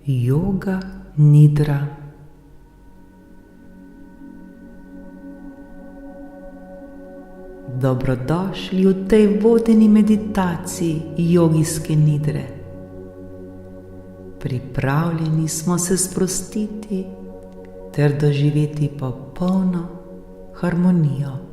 Yoga Nidra. Dobrodošli v tej vodeni meditaciji jogijske nidre. Pripravljeni smo se sprostiti ter doživeti popolno harmonijo.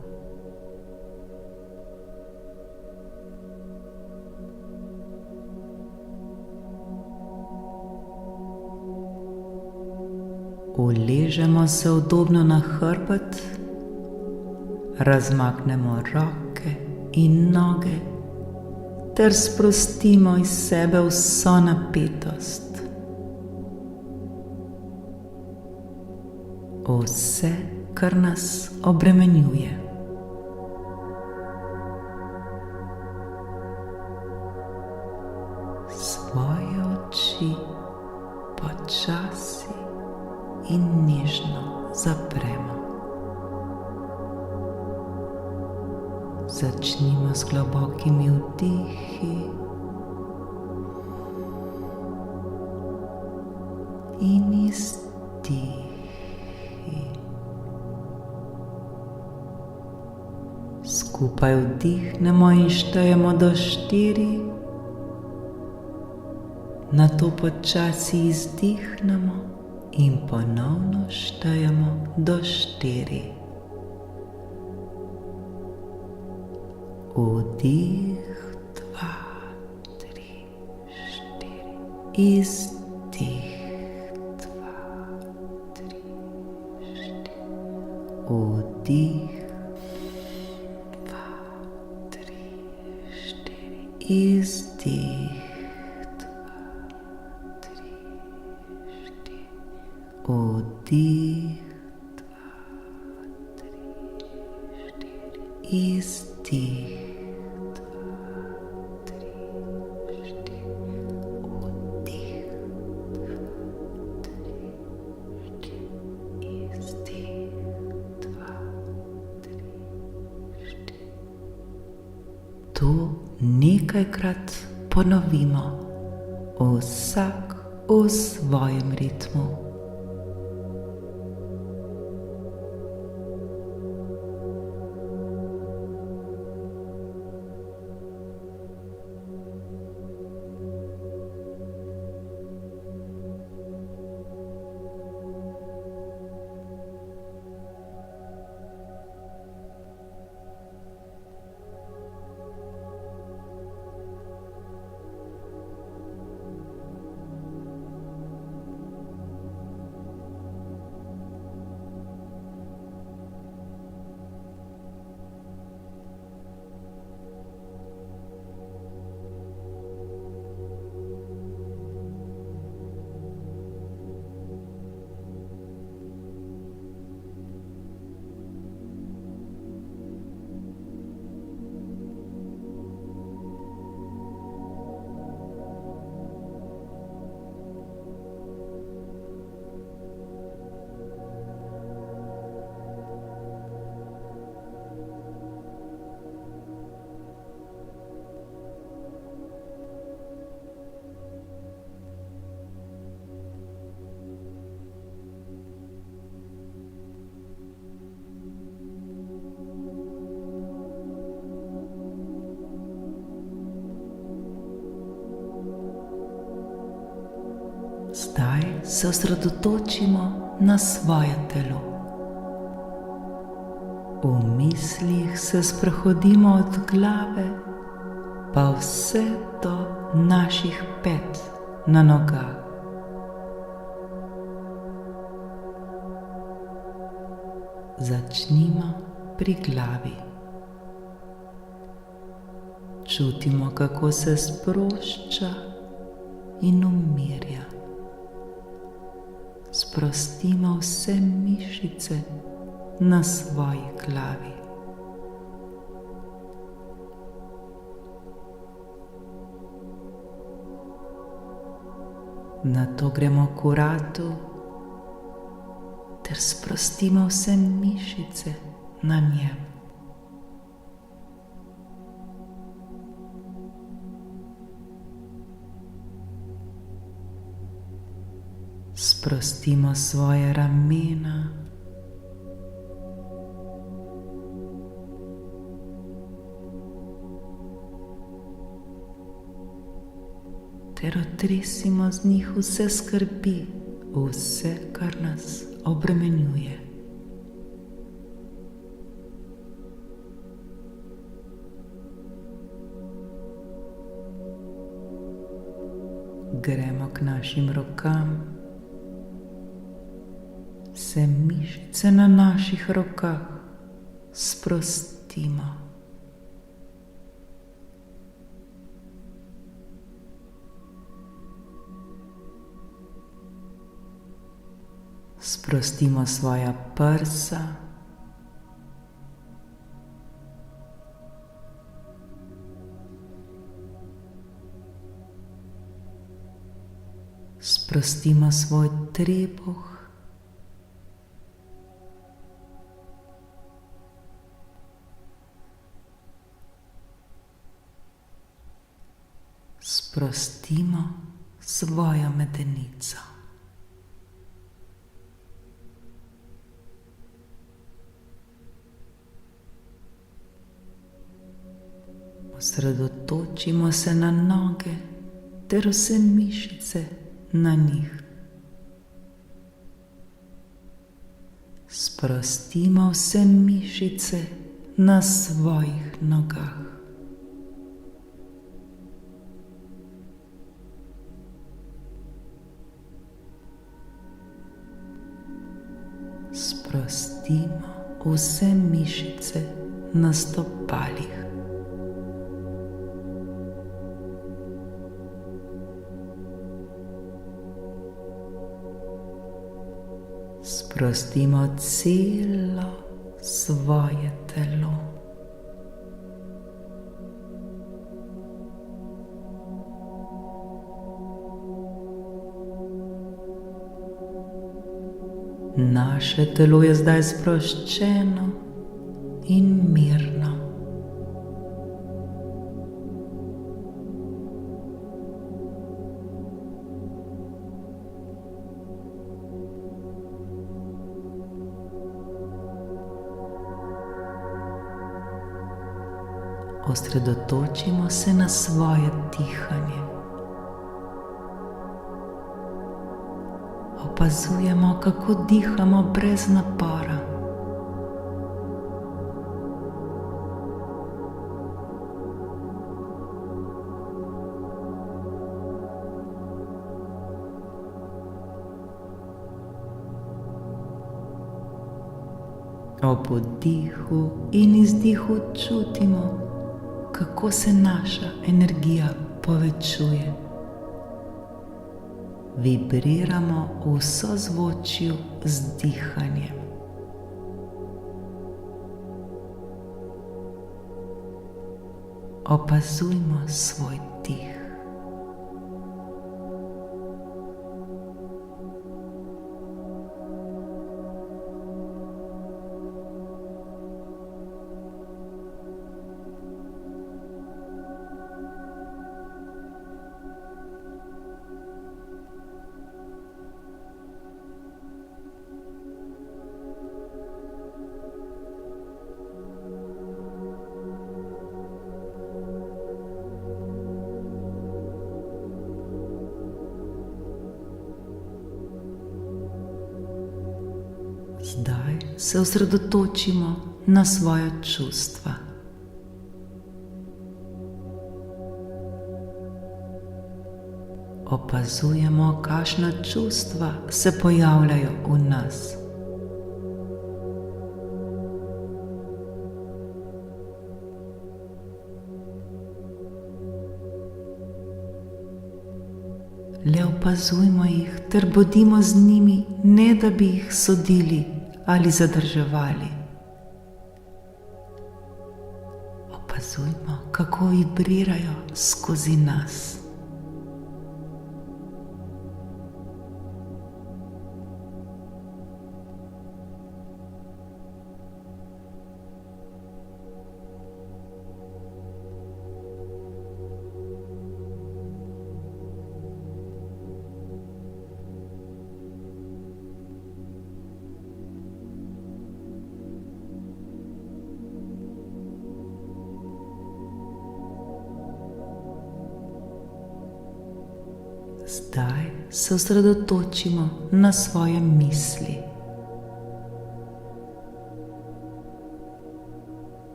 Uležemo se udobno na hrbet, razmaknemo roke in noge ter sprostimo iz sebe vso napetost. Vse, kar nas obremenjuje. Svoje oči počasi in nežno zapremo. Začnimo s globokimi vdihi in izdihi. Skupaj vdihnemo in štejemo do 4, nato počasi izdihnemo in ponovno štejemo do 4. Vdih, 2, 3, 4. Izdih, 2, 3, 4. Vdih, 2, 3, 4. Izdih, 2, 3, 4. Vdih, 2, 3, 4. Izdih. To nekajkrat ponovimo, vsak v svojem ritmu. Zdaj se osredotočimo na svoje telo. V mislih se sprehodimo od glave pa vse do naših pet na nogah. Začnimo pri glavi. Čutimo, kako se sprošča in umirja. Sprostimo vse mišice na svoji glavi. Nato gremo k vratu ter sprostimo vse mišice na njem. Sprostimo svoje ramena, ter otresimo z njih vse skrbi, vse, kar nas obremenjuje. Gremo k našim rokam, vse mišice na naših rokah sprostimo. Sprostimo svoja prsa, sprostimo svoj trebuh, sprostimo svojo medenico. Osredotočimo se na noge ter vse mišice na njih. Sprostimo vse mišice na svojih nogah. Sprostimo vse mišice na stopalih. Sprostimo celo svoje telo. Naše telo je zdaj sproščeno in mirno. Osredotočimo se na svoje dihanje. Opazujemo, kako dihamo brez napora. Ob vdihu in izdihu čutimo, kako se naša energija povečuje. Vibriramo v sozvočju z dihanjem. Opazujmo svoj dih. Zdaj se osredotočimo na svoja čustva. Opazujemo, kakšna čustva se pojavljajo v nas. Le opazujmo jih ter bodimo z njimi, ne da bi jih sodili ali zadrževali. Opazujmo, kako vibrirajo skozi nas. Zdaj se osredotočimo na svoje misli.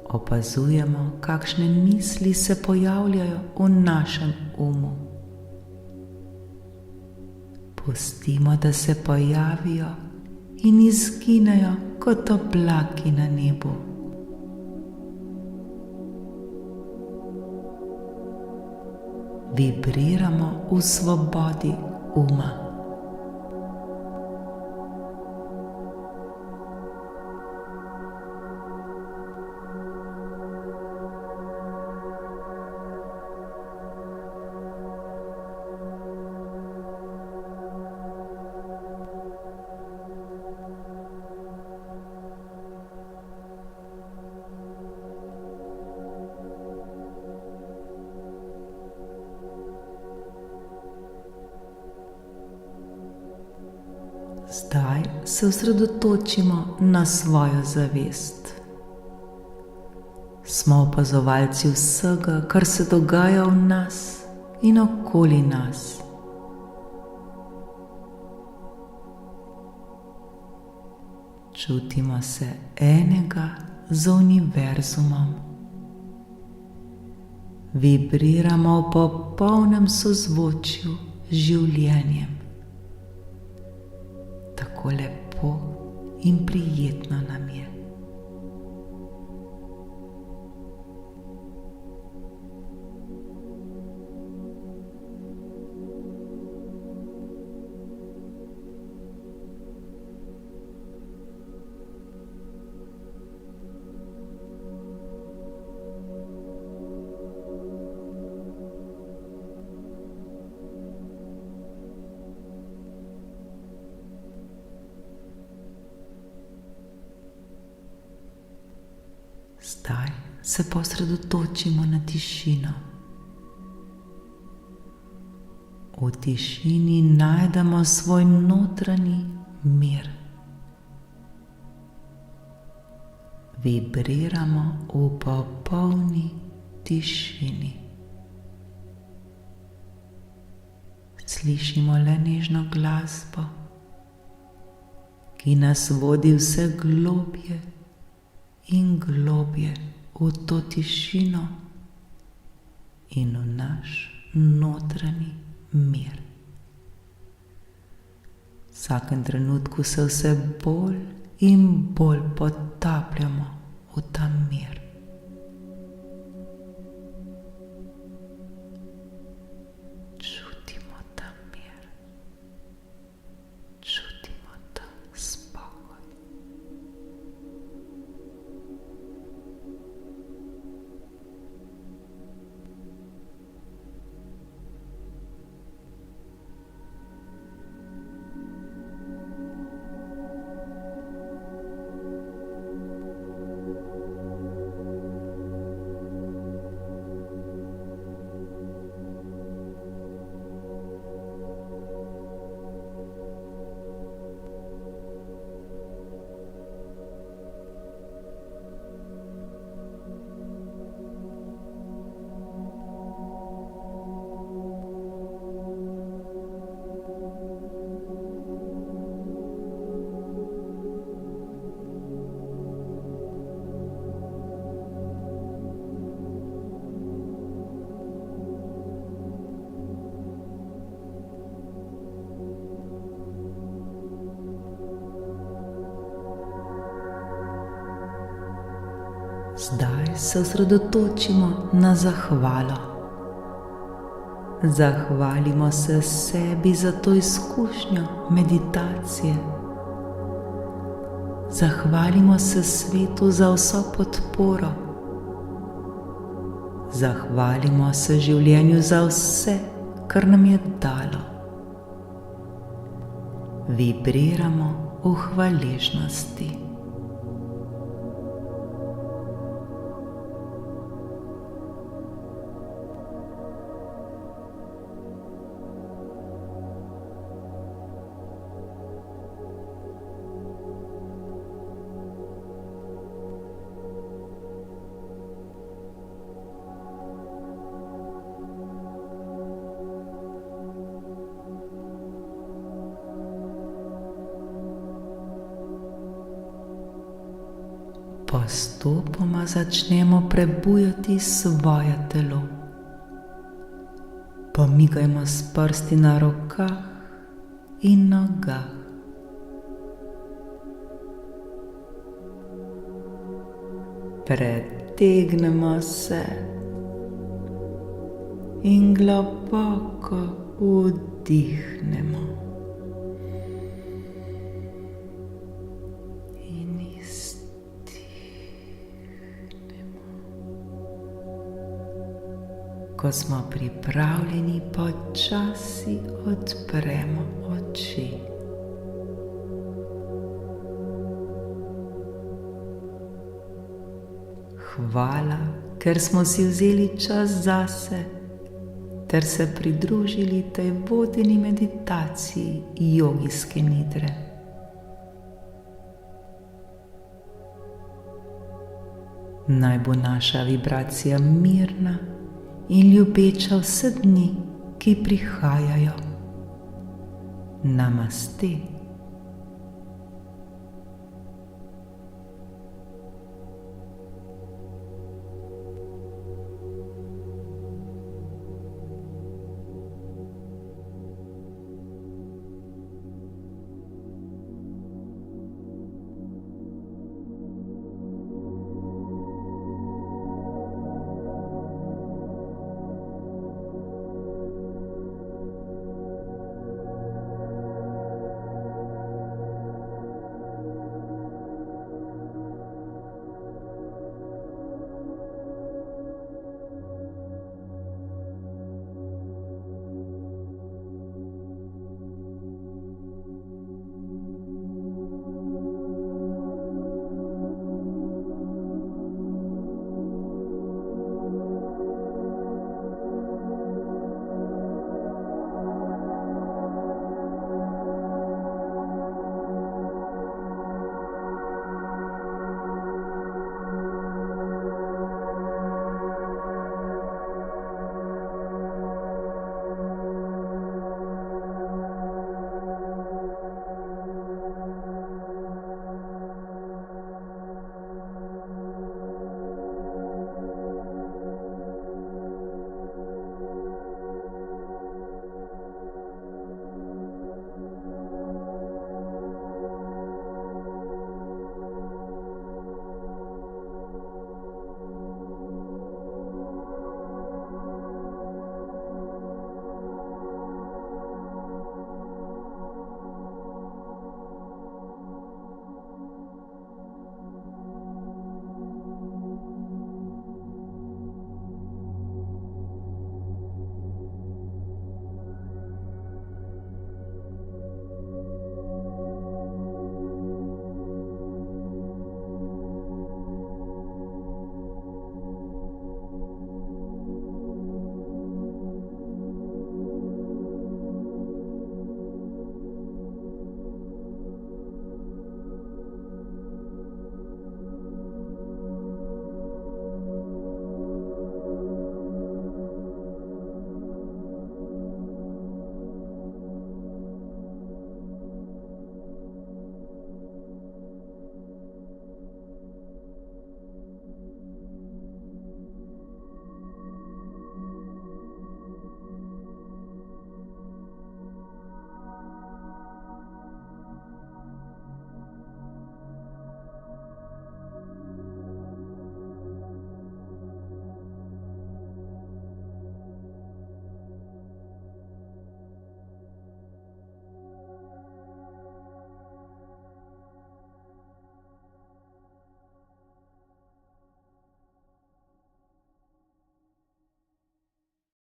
Opazujemo, kakšne misli se pojavljajo v našem umu. Pustimo, da se pojavijo in izginejo kot oblaki na nebu. Vibriramo v svobodi uma. Zdaj se osredotočimo na svojo zavest. Smo opazovalci vsega, kar se dogaja v nas in okoli nas. Čutimo se enega z univerzumom. Vibriramo v popolnem sozvočju z življenjem. Tako lepo in prijetno nam je. Zdaj se posredotočimo na tišino. V tišini najdemo svoj notranji mir. Vibriramo v popolni tišini. Slišimo le nežno glasbo, ki nas vodi vse globje in globje v to tišino in v naš notranji mir. V vsakem trenutku se vse bolj in bolj potapljamo v ta mir. Čutimo ta mir. Čutimo ta spokoj. Zdaj se osredotočimo na zahvalo. Zahvalimo se sebi za to izkušnjo meditacije. Zahvalimo se svetu za vso podporo. Zahvalimo se življenju za vse, kar nam je dalo. Vibriramo v hvaležnosti. Postopoma začnemo prebujati svoje telo. Pomigajmo s prsti na rokah in nogah. Pretegnemo se in globoko vdihnemo. In izdihnemo. Ko smo pripravljeni, počasi odpremo oči. Hvala, ker smo si vzeli čas zase ter se pridružili tej vodeni meditaciji jogijske nidre. Naj bo naša vibracija mirna in ljubeča vse dni, ki prihajajo. Namaste.